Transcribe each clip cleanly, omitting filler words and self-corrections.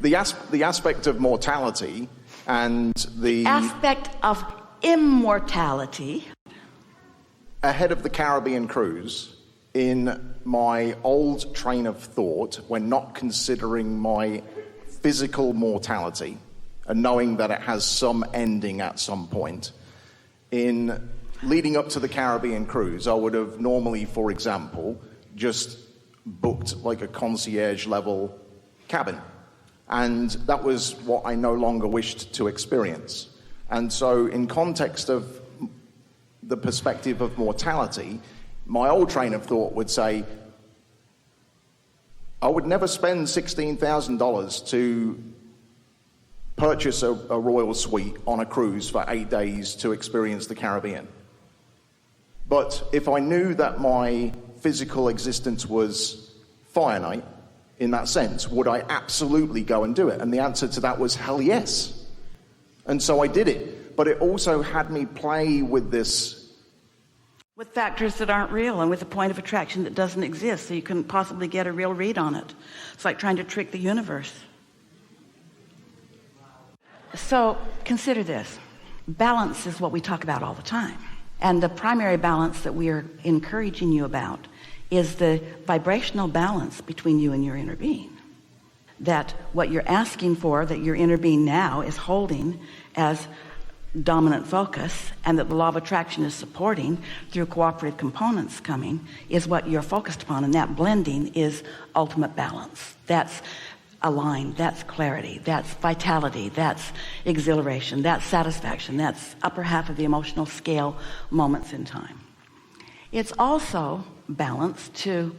The aspect of mortality and the aspect of immortality. Ahead of the Caribbean cruise, in my old train of thought, when not considering my physical mortality and knowing that it has some ending at some point, in leading up to the Caribbean cruise, I would have normally, for example, just booked like a concierge level cabin. And that was what I no longer wished to experience. And so in context of the perspective of mortality, my old train of thought would say, I would never spend $16,000 to purchase a royal suite on a cruise for 8 days to experience the Caribbean. But if I knew that my physical existence was finite, in that sense, would I absolutely go and do it? And the answer to that was hell yes. And so I did it. But it also had me play with this. With factors that aren't real and with a point of attraction that doesn't exist, so you couldn't possibly get a real read on it. It's like trying to trick the universe. So consider this. Balance is what we talk about all the time. And the primary balance that we are encouraging you about is the vibrational balance between you and your inner being. That what you're asking for, that your inner being now is holding as dominant focus, and that the law of attraction is supporting through cooperative components coming, is what you're focused upon. And that blending is ultimate balance. That's aligned, that's clarity, that's vitality, that's exhilaration, that's satisfaction, that's upper half of the emotional scale moments in time. It's also balance to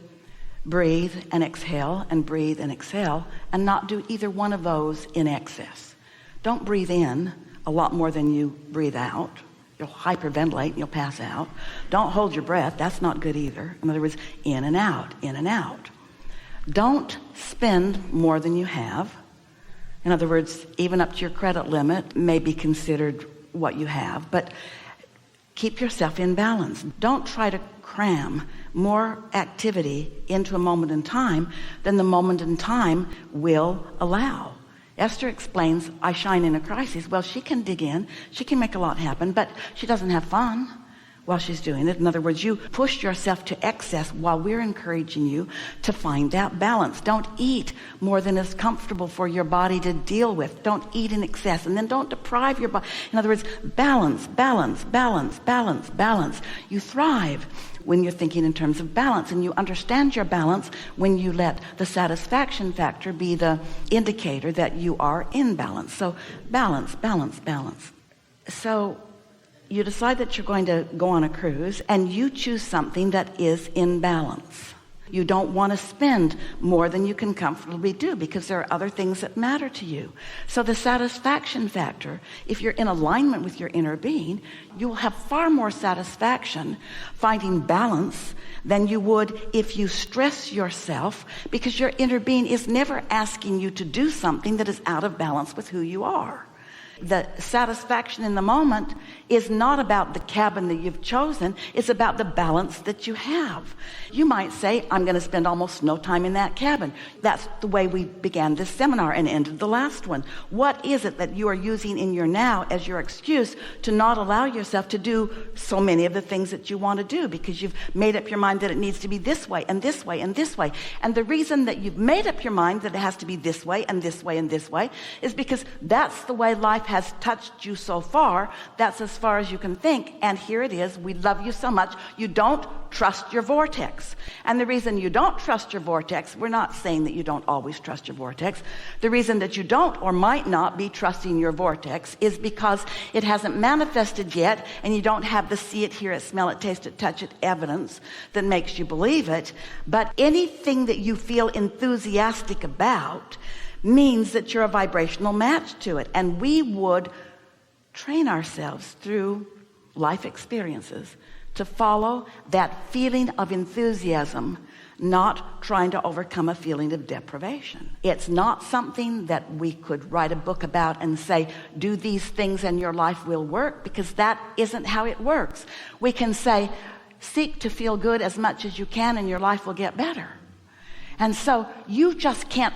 breathe and exhale and breathe and exhale and not do either one of those in excess. Don't breathe in a lot more than you breathe out. You'll hyperventilate and you'll pass out. Don't hold your breath. That's not good either. In other words, in and out, in and out. Don't spend more than you have. In other words, even up to your credit limit may be considered what you have, but keep yourself in balance. Don't try to cram more activity into a moment in time than the moment in time will allow. Esther explains, I shine in a crisis. Well, she can dig in, she can make a lot happen, but she doesn't have fun while she's doing it. In other words, you push yourself to excess while we're encouraging you to find that balance. Don't eat more than is comfortable for your body to deal with. Don't eat in excess, and then don't deprive your body. In other words, balance, balance, balance, balance, balance. You thrive when you're thinking in terms of balance, and you understand your balance when you let the satisfaction factor be the indicator that you are in balance. So balance, balance, balance. So you decide that you're going to go on a cruise, and you choose something that is in balance. You don't want to spend more than you can comfortably do because there are other things that matter to you. So the satisfaction factor, if you're in alignment with your inner being, you will have far more satisfaction finding balance than you would if you stress yourself, because your inner being is never asking you to do something that is out of balance with who you are. The satisfaction in the moment is not about the cabin that you've chosen. It's about the balance that you have. You might say, I'm going to spend almost no time in that cabin. That's the way we began this seminar and ended the last one. What is it that you are using in your now as your excuse to not allow yourself to do so many of the things that you want to do, because you've made up your mind that it needs to be this way and this way and this way. And the reason that you've made up your mind that it has to be this way and this way and this way is because that's the way life has touched you so far. That's as far as you can think. And here it is. We love you so much. You don't trust your vortex. And the reason you don't trust your vortex, we're not saying that you don't always trust your vortex. The reason that you don't or might not be trusting your vortex is because it hasn't manifested yet, and you don't have the see it, hear it, smell it, taste it, touch it evidence that makes you believe it. But anything that you feel enthusiastic about means that you're a vibrational match to it. And we would train ourselves through life experiences to follow that feeling of enthusiasm, not trying to overcome a feeling of deprivation. It's not something that we could write a book about and say, do these things and your life will work, because that isn't how it works. We can say, seek to feel good as much as you can and your life will get better. And so you just can't